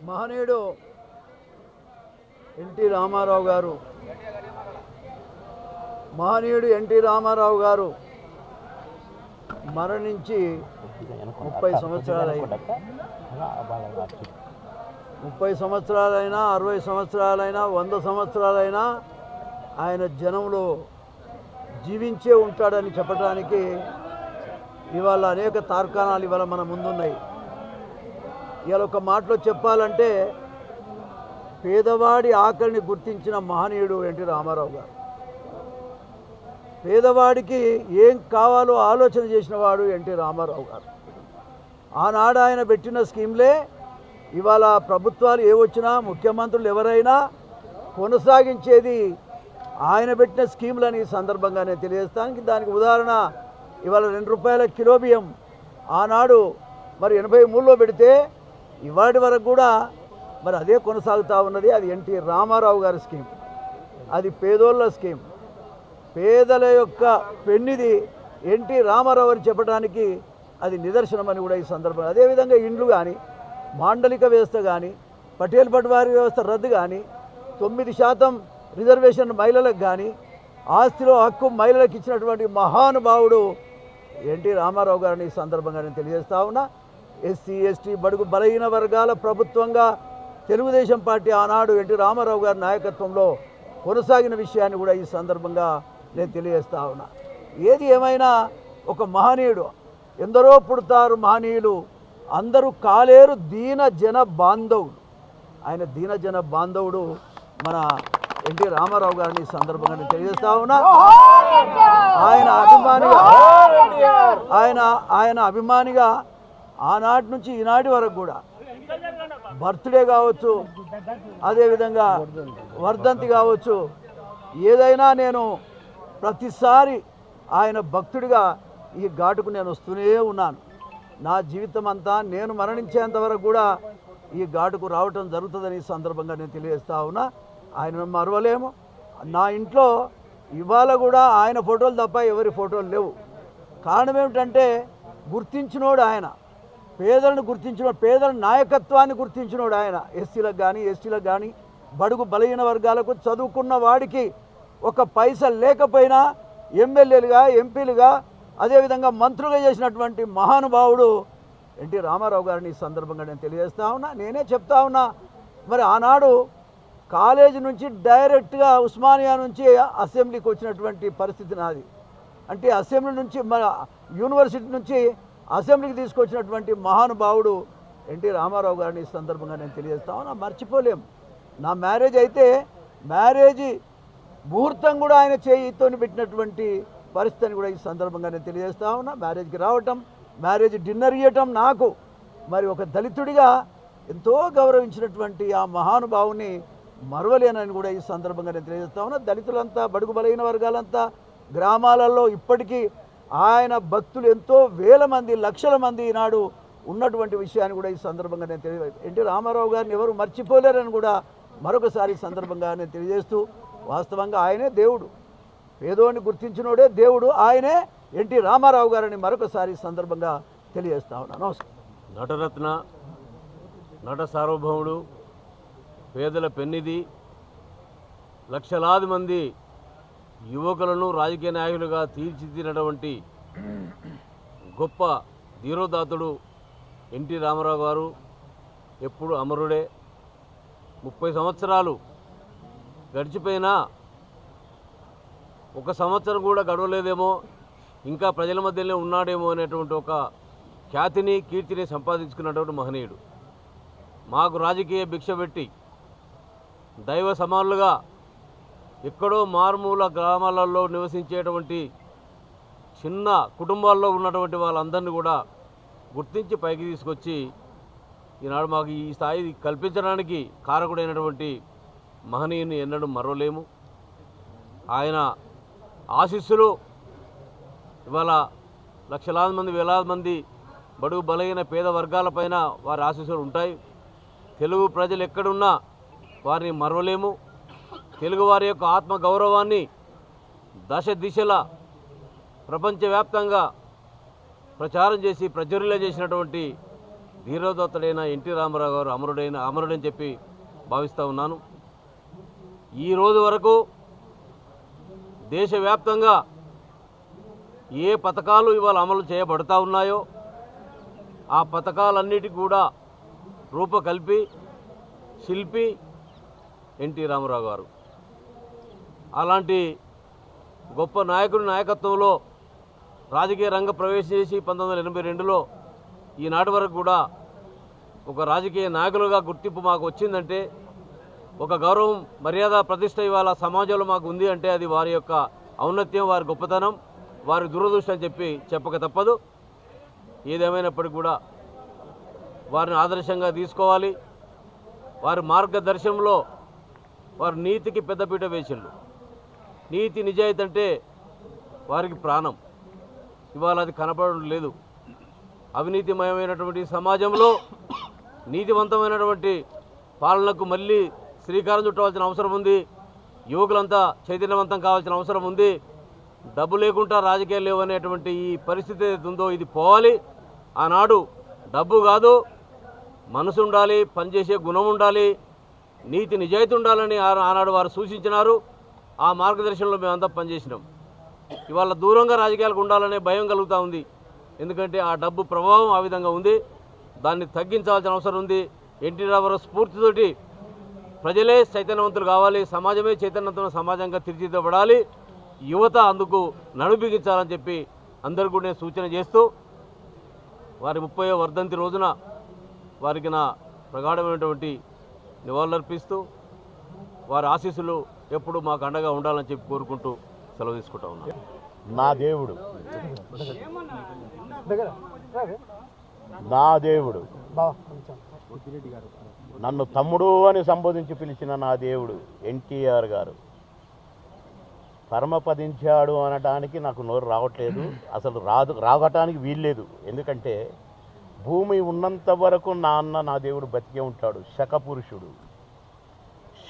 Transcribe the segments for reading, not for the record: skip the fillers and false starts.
మహనీయుడు ఎన్టీ రామారావు గారు మరణించి 30 సంవత్సరాలైనా 60 సంవత్సరాలైనా 100 సంవత్సరాలైనా ఆయన జనంలో జీవించే ఉంటాడని చెప్పడానికి ఇవాళ అనేక తార్కాణాలు ఇవాళ మన ముందున్నాయి. ఇవాళ ఒక మాటలో చెప్పాలంటే పేదవాడి ఆకలిని గుర్తించిన మహనీయుడు ఎన్టీ రామారావు గారు. పేదవాడికి ఏం కావాలో ఆలోచన చేసిన వాడు ఎన్టీ రామారావు గారు. ఆనాడు ఆయన పెట్టిన స్కీమ్లే ఇవాళ ప్రభుత్వాలు ఏ వచ్చినా ముఖ్యమంత్రులు ఎవరైనా కొనసాగించేది ఆయన పెట్టిన స్కీములని సందర్భంగా నేను తెలియజేస్తానికి. దానికి ఉదాహరణ ఇవాళ 2 రూపాయల కిలో బియ్యం ఆనాడు మరి 83లో పెడితే ఇవాటి వరకు కూడా మరి అదే కొనసాగుతూ ఉన్నది. అది ఎన్టీ రామారావు గారి స్కీమ్, అది పేదోళ్ళ స్కీమ్. పేదల యొక్క పెన్నిది ఎన్టీ రామారావు అని చెప్పడానికి అది నిదర్శనమని కూడా ఈ సందర్భంగా. అదేవిధంగా ఇండ్లు కానీ, మాండలిక వ్యవస్థ కానీ, పటేల్ పట్వారీ వ్యవస్థ రద్దు కానీ, 9% రిజర్వేషన్ మహిళలకు కానీ, ఆస్తిలో హక్కు మహిళలకు ఇచ్చినటువంటి మహానుభావుడు ఎన్టీ రామారావు గారిని ఈ సందర్భంగా నేను తెలియజేస్తా ఉన్నా. ఎస్సీ ఎస్టీ బడుగు బలహీన వర్గాల ప్రభుత్వంగా తెలుగుదేశం పార్టీ ఆనాడు ఎన్టీ రామారావు గారి నాయకత్వంలో కొనసాగిన విషయాన్ని కూడా ఈ సందర్భంగా నేను తెలియజేస్తా ఉన్నా. ఏది ఏమైనా ఒక మహనీయుడు, ఎందరో పుడతారు మహనీయులు, అందరూ కాలేరు దీన జన బాంధవుడు. ఆయన దీన జన బాంధవుడు మన ఎన్టీ రామారావు గారిని ఈ సందర్భంగా నేను తెలియజేస్తా ఉన్నా. ఆయన అభిమానిగా ఆనాటి నుంచి ఈనాటి వరకు కూడా బర్త్డే కావచ్చు, అదేవిధంగా వర్ధంతి కావచ్చు, ఏదైనా నేను ప్రతిసారి ఆయన భక్తుడిగా ఈ ఘాటుకు నేను వస్తూనే ఉన్నాను. నా జీవితం అంతా నేను మరణించేంత వరకు కూడా ఈ ఘాటుకు రావటం జరుగుతుందని ఈ సందర్భంగా నేను తెలియజేస్తా ఉన్నా. ఆయనను మరవలేము. నా ఇంట్లో ఇవాళ కూడా ఆయన ఫోటోలు తప్ప ఎవరి ఫోటోలు లేవు. కారణం ఏమిటంటే గుర్తించినోడు ఆయన, పేదలను గుర్తించినోడు, పేదల నాయకత్వాన్ని గుర్తించినోడు ఆయన. ఎస్సీలకు కానీ ఎస్టీలకు కానీ బడుగు బలహీన వర్గాలకు చదువుకున్న వాడికి ఒక పైసా లేకపోయినా ఎమ్మెల్యేలుగా ఎంపీలుగా అదేవిధంగా మంత్రులుగా చేసినటువంటి మహానుభావుడు ఎన్టీ రామారావు గారిని ఈ సందర్భంగా నేను తెలియజేస్తా ఉన్నా. నేనే చెప్తా ఉన్నా, మరి ఆనాడు కాలేజీ నుంచి డైరెక్ట్గా ఉస్మానియా నుంచి అసెంబ్లీకి వచ్చినటువంటి పరిస్థితి నాది. అంటే అసెంబ్లీ నుంచి మన యూనివర్సిటీ నుంచి అసెంబ్లీకి తీసుకొచ్చినటువంటి మహానుభావుడు ఎన్టీ రామారావు గారిని ఈ సందర్భంగా నేను తెలియజేస్తా ఉన్నా. మర్చిపోలేము. నా మ్యారేజ్ అయితే మ్యారేజీ ముహూర్తం కూడా ఆయన చేయితో పెట్టినటువంటి పరిస్థితిని కూడా ఈ సందర్భంగా నేను తెలియజేస్తా ఉన్నా. మ్యారేజ్కి రావటం, మ్యారేజ్ డిన్నర్ ఇవ్వటం, నాకు మరి ఒక దళితుడిగా ఎంతో గౌరవించినటువంటి ఆ మహానుభావుని మరవలేనని కూడా ఈ సందర్భంగా నేను తెలియజేస్తా ఉన్నా. దళితులంతా బడుగు బలహీన వర్గాలంతా గ్రామాలలో ఇప్పటికీ ఆయన భక్తులు ఎంతో వేల మంది లక్షల మంది ఈనాడు ఉన్నటువంటి విషయాన్ని కూడా ఈ సందర్భంగా నేను ఎన్టీ రామారావు గారిని ఎవరు మర్చిపోలేరని కూడా మరొకసారి ఈ సందర్భంగా నేను తెలియజేస్తూ, వాస్తవంగా ఆయనే దేవుడు, పేదోడిని గుర్తించినోడే దేవుడు, ఆయనే ఎన్టీ రామారావు గారిని మరొకసారి సందర్భంగా తెలియజేస్తా ఉన్నాను. నమస్కారం. నటరత్న, నట సార్వభౌముడు, పేదల పెన్నిధి, లక్షలాది మంది యువకులను రాజకీయ నాయకులుగా తీర్చిదిద్దినటువంటి గొప్ప ధీరోదాతుడు ఎన్టీ రామారావు గారు ఎప్పుడు అమరుడే. 30 సంవత్సరాలు గడిచిపోయినా 1 సంవత్సరం కూడా గడవలేదేమో, ఇంకా ప్రజల మధ్యలోనే ఉన్నాడేమో అనేటువంటి ఒక ఖ్యాతిని కీర్తిని సంపాదించుకున్నటువంటి మహనీయుడు. మాకు రాజకీయ భిక్ష పెట్టి దైవ సమానులుగా ఎక్కడో మారుమూల గ్రామాలలో నివసించేటువంటి చిన్న కుటుంబాల్లో ఉన్నటువంటి వాళ్ళందరినీ కూడా గుర్తించి పైకి తీసుకొచ్చి ఈనాడు మాకు ఈ స్థాయి కల్పించడానికి కారకుడైనటువంటి మహనీయుని ఎన్నడూ మరవలేము. ఆయన ఆశీస్సులు ఇవాళ లక్షలాది మంది వేలాది మంది బడుగు బలహీన పేద వర్గాలపైన వారి ఆశీస్సులు ఉంటాయి. తెలుగు ప్రజలు ఎక్కడున్నా వారిని మరవలేము. తెలుగువారి యొక్క ఆత్మ గౌరవాన్ని దశ దిశలా ప్రపంచవ్యాప్తంగా ప్రచారం చేసి ప్రచురణ చేసినటువంటి ధీరోదత్తుడైన ఎన్టీ రామారావు గారు అమరుడని చెప్పి భావిస్తూ ఉన్నాను. ఈ రోజు వరకు దేశవ్యాప్తంగా ఏ పథకాలు ఇవాళ అమలు చేయబడతా ఉన్నాయో ఆ పథకాలన్నిటికీ కూడా రూపకల్పి శిల్పి ఎన్టీ రామారావు గారు. అలాంటి గొప్ప నాయకుడి నాయకత్వంలో రాజకీయ రంగ ప్రవేశం చేసి 1982లో ఈనాటి వరకు కూడా ఒక రాజకీయ నాయకులుగా గుర్తింపు మాకు వచ్చిందంటే, ఒక గౌరవం మర్యాద ప్రతిష్ట ఇవాళ సమాజంలో మాకు ఉంది అంటే అది వారి యొక్క ఔన్నత్యం, వారి గొప్పతనం, వారి దురదృష్టం అని చెప్పి చెప్పక తప్పదు. ఏదేమైనప్పటికీ కూడా వారిని ఆదర్శంగా తీసుకోవాలి. వారి మార్గదర్శనంలో వారు నీతికి పెద్దపీట వేసిండు. నీతి నిజాయితీ అంటే వారికి ప్రాణం. ఇవాళ అది కనపడడం లేదు. అవినీతిమయమైనటువంటి సమాజంలో నీతివంతమైనటువంటి పాలనకు మళ్ళీ శ్రీకారం చుట్టవలసిన అవసరం ఉంది. యువకులంతా చైతన్యవంతం కావాల్సిన అవసరం ఉంది. డబ్బు లేకుండా రాజకీయాలు లేవనేటువంటి ఈ పరిస్థితి ఏదైతే ఉందో ఇది పోవాలి. ఆనాడు డబ్బు కాదు, మనసు ఉండాలి, పనిచేసే గుణం ఉండాలి, నీతి నిజాయితీ ఉండాలని ఆనాడు వారు సూచించినారు. ఆ మార్గదర్శనంలో మేమంతా పనిచేసినాం. ఇవాళ దూరంగా రాజకీయాలకు ఉండాలనే భయం కలుగుతూ ఉంది. ఎందుకంటే ఆ డబ్బు ప్రభావం ఆ విధంగా ఉంది. దాన్ని తగ్గించాల్సిన అవసరం ఉంది. ఎన్టీ రామారావు స్ఫూర్తితోటి ప్రజలే చైతన్యవంతులు కావాలి, సమాజమే చైతన్యవంతమైన సమాజంగా తీర్చిదిద్దబడాలి, యువత అందుకు నడుబిగించాలని చెప్పి అందరికీ కూడా నేను సూచన చేస్తూ, వారి 30వ వర్ధంతి రోజున వారికి నా ప్రగాఢమైనటువంటి నివాళులర్పిస్తూ, వారి ఆశీస్సులు ఎప్పుడు మాకు అండగా ఉండాలని చెప్పి కోరుకుంటూ సెలవు తీసుకుంటా ఉన్నాను. నా దేవుడు నా దేవుడు నన్ను తమ్ముడు అని సంబోధించి పిలిచిన నా దేవుడు ఎన్టీఆర్ గారు పరమపదించాడు అనడానికి నాకు నోరు రావట్లేదు. అసలు రావటానికి వీల్లేదు. ఎందుకంటే భూమి ఉన్నంత వరకు నా దేవుడు బతికే ఉంటాడు.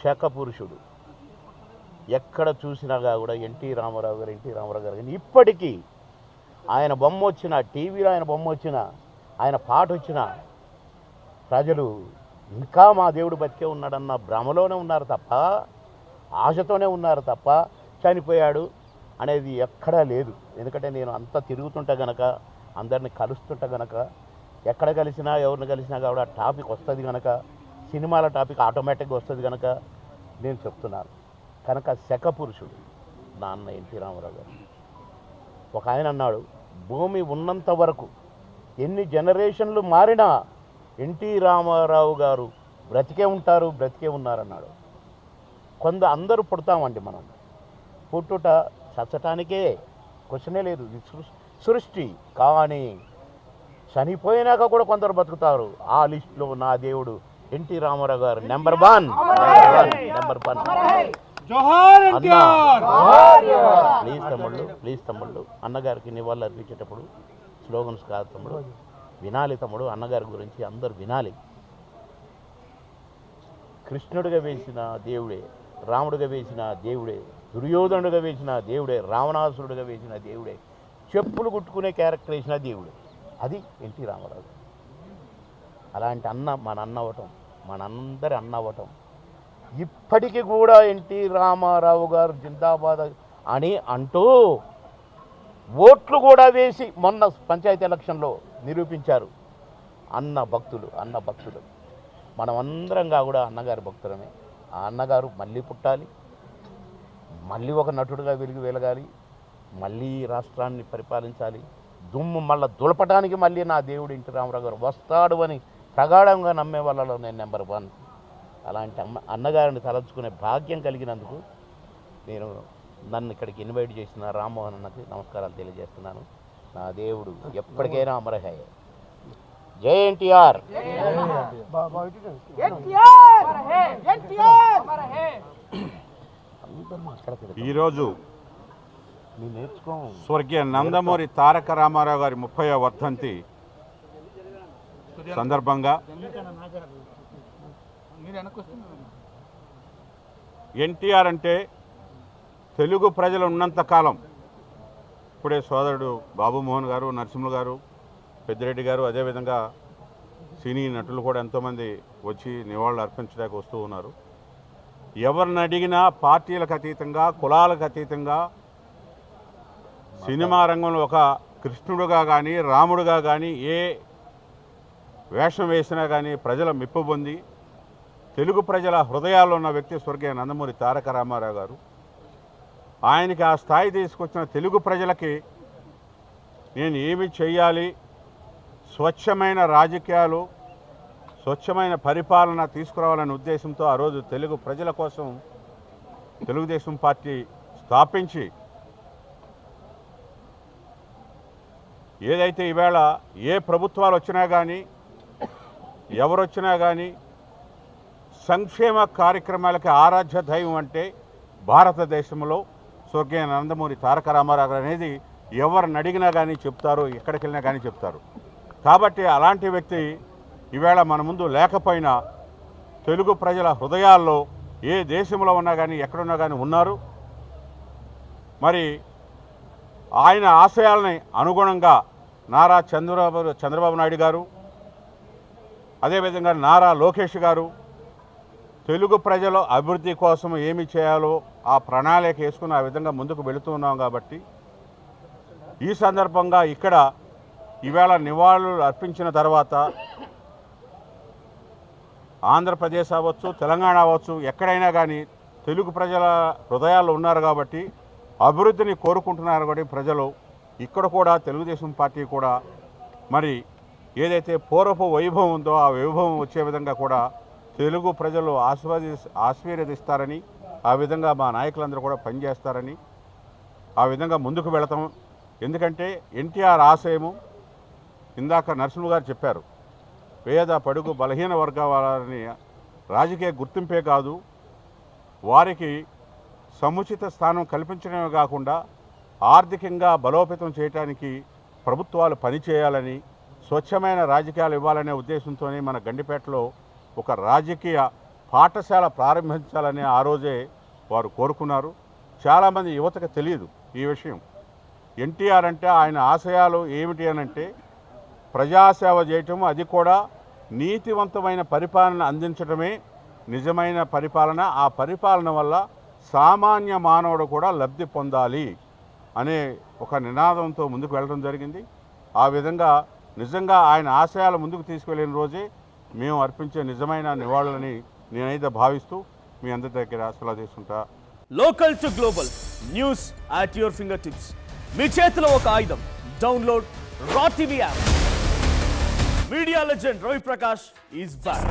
శకపురుషుడు ఎక్కడ చూసినా కూడా ఎన్టీ రామారావు గారు కానీ ఇప్పటికీ ఆయన బొమ్మ వచ్చినా, టీవీలో ఆయన బొమ్మ వచ్చినా, ఆయన పాట వచ్చినా ప్రజలు ఇంకా మా దేవుడు బతికే ఉన్నాడన్న భ్రమలోనే ఉన్నారు తప్ప, ఆశతోనే ఉన్నారు తప్ప చనిపోయాడు అనేది ఎక్కడా లేదు. ఎందుకంటే నేను అంతా తిరుగుతుంటా గనక, అందరిని కలుస్తుంటా గనక, ఎక్కడ కలిసినా ఎవరిని కలిసినా కూడా టాపిక్ వస్తుంది కనుక, సినిమాల టాపిక్ ఆటోమేటిక్గా వస్తుంది కనుక నేను చెప్తున్నాను. కనుక శకపురుషుడు నా అన్న ఎన్టీ రామారావు గారు. ఒక ఆయన అన్నాడు, భూమి ఉన్నంత వరకు ఎన్ని జనరేషన్లు మారినా ఎన్టీ రామారావు గారు బ్రతికే ఉన్నారన్నాడు. అందరూ పుడతామండి. మనం పుట్టుట చచ్చటానికే క్వశ్చనే లేదు. ఇది సృష్టి. కానీ చనిపోయినాక కూడా కొందరు బతుకుతారు. ఆ లిస్టులో నా దేవుడు ఎన్టీ రామారావు గారు నెంబర్ వన్. ప్లీజ్ తమ్ముళ్ళు అన్నగారికి నివాళులు అర్పించేటప్పుడు స్లోగన్స్ కాదు తమ్ముడు, వినాలి తమ్ముడు. అన్నగారి గురించి అందరు వినాలి. కృష్ణుడిగా వేసిన దేవుడే, రాముడిగా వేసిన దేవుడే, దుర్యోధనుడిగా వేసిన దేవుడే, రావణాసురుడిగా వేసిన దేవుడే, చెప్పులు కుట్టుకునే క్యారెక్టర్ వేసిన దేవుడే. అది ఎన్టీ రామారావు. అలాంటి అన్న మనందరి అన్న అవ్వటం ఇప్పటికీ కూడా ఎన్టీ రామారావు గారు జిందాబాద్ అని అంటూ ఓట్లు కూడా వేసి మొన్న పంచాయతీ ఎలక్షన్లో నిరూపించారు. అన్న భక్తులు మనమందరంగా కూడా అన్నగారి భక్తులమే. ఆ అన్నగారు మళ్ళీ పుట్టాలి, మళ్ళీ ఒక నటుడుగా వెలగాలి, మళ్ళీ రాష్ట్రాన్ని పరిపాలించాలి. దుమ్ము మళ్ళీ దులపడానికి మళ్ళీ నా దేవుడు ఎన్టీ రామారావు గారు వస్తాడు అని ప్రగాఢంగా నమ్మే వాళ్ళలో నేను నెంబర్ వన్. అలాంటి అన్నగారిని తలంచుకునే భాగ్యం కలిగినందుకు నన్ను ఇక్కడికి ఇన్వైట్ చేసిన రామ్మోహన్ అన్నకి నమస్కారాలు తెలియజేస్తున్నాను. నా దేవుడు ఎప్పటికైనా అమరహే. జై ఎన్టీఆర్. ఈరోజు స్వర్గీయ నందమూరి తారక రామారావు గారి 30వ వర్ధంతి సందర్భంగా ఎన్టీఆర్ అంటే తెలుగు ప్రజలు ఉన్నంతకాలం, ఇప్పుడే సోదరుడు బాబుమోహన్ గారు, నరసింహులు గారు, పెద్దిరెడ్డి గారు, అదేవిధంగా సినీ నటులు కూడా ఎంతోమంది వచ్చి నివాళులు అర్పించడానికి వస్తూ ఉన్నారు. ఎవరిని అడిగినా పార్టీలకు అతీతంగా, కులాలకు అతీతంగా సినిమా రంగంలో ఒక కృష్ణుడుగా కానీ, రాముడుగా కానీ, ఏ వేషం వేసినా కానీ ప్రజల మెప్పు పొంది తెలుగు ప్రజల హృదయాల్లో ఉన్న వ్యక్తి స్వర్గీయ నందమూరి తారక రామారావు గారు. ఆయనకి ఆ స్థాయి తీసుకొచ్చిన తెలుగు ప్రజలకి నేను ఏమి చేయాలి, స్వచ్ఛమైన రాజకీయాలు, స్వచ్ఛమైన పరిపాలన తీసుకురావాలనే ఉద్దేశంతో ఆ రోజు తెలుగు ప్రజల కోసం తెలుగుదేశం పార్టీ స్థాపించి ఏదైతే ఈవేళ ఏ ప్రభుత్వాలు వచ్చినా కానీ, ఎవరొచ్చినా కానీ సంక్షేమ కార్యక్రమాలకి ఆరాధ్య దైవం అంటే భారతదేశంలో స్వర్గీయ నందమూరి తారక రామారావు అనేది ఎవరిని అడిగినా కానీ చెప్తారు, ఎక్కడికి వెళ్ళినా కానీ చెప్తారు. కాబట్టి అలాంటి వ్యక్తి ఈవేళ మన ముందు లేకపోయినా తెలుగు ప్రజల హృదయాల్లో ఏ దేశంలో ఉన్నా కానీ, ఎక్కడున్నా కానీ ఉన్నారు. మరి ఆయన ఆశయాలని అనుగుణంగా నారా చంద్రబాబు నాయుడు గారు, అదేవిధంగా నారా లోకేష్ గారు తెలుగు ప్రజల అభివృద్ధి కోసం ఏమి చేయాలో ఆ ప్రణాళిక వేసుకుని ఆ విధంగా ముందుకు వెళుతున్నాం. కాబట్టి ఈ సందర్భంగా ఇక్కడ ఈవేళ నివాళులు అర్పించిన తర్వాత ఆంధ్రప్రదేశ్ అవ్వచ్చు, తెలంగాణ అవ్వచ్చు, ఎక్కడైనా కానీ తెలుగు ప్రజల హృదయాల్లో ఉన్నారు కాబట్టి అభివృద్ధిని కోరుకుంటున్నారు. కాబట్టి ప్రజలు ఇక్కడ కూడా తెలుగుదేశం పార్టీ కూడా మరి ఏదైతే పూర్వపు వైభవం ఉందో ఆ వైభవం వచ్చే విధంగా కూడా తెలుగు ప్రజలు ఆశీర్వదిస్తారని, ఆ విధంగా మా నాయకులందరూ కూడా పనిచేస్తారని, ఆ విధంగా ముందుకు వెళతాం. ఎందుకంటే ఎన్టీఆర్ ఆశయము ఇందాక నరసింహ గారు చెప్పారు, పేద పడుగు బలహీన వర్గాల వారిని రాజకీయ గుర్తింపే కాదు, వారికి సముచిత స్థానం కల్పించడమే కాకుండా ఆర్థికంగా బలోపేతం చేయడానికి ప్రభుత్వాలు పనిచేయాలని, స్వచ్ఛమైన రాజకీయాలు ఇవ్వాలనే ఉద్దేశంతోనే మన గండిపేటలో ఒక రాజకీయ పాఠశాల ప్రారంభించాలని ఆ రోజే వారు కోరుకున్నారు. చాలామంది యువతకు తెలియదు ఈ విషయం. ఎన్టీఆర్ అంటే ఆయన ఆశయాలు ఏమిటి అనంటే ప్రజాసేవ చేయటం, అది కూడా నీతివంతమైన పరిపాలన అందించడమే నిజమైన పరిపాలన. ఆ పరిపాలన వల్ల సామాన్య మానవుడు కూడా లబ్ధి పొందాలి అనే ఒక నినాదంతో ముందుకు వెళ్ళడం జరిగింది. ఆ విధంగా నిజంగా ఆయన ఆశయాలు ముందుకు తీసుకువెళ్ళిన రోజే మేము అర్పించే నిజమైన నివాళులని నేనైతే భావిస్తూ మీ అందరి దగ్గర సెలవు తీసుకుంటా. Local to global news at your finger tips. మీ చేతిలో ఒక ఆయుధం. Download raw TV app. Media legend Ravi Prakash is back.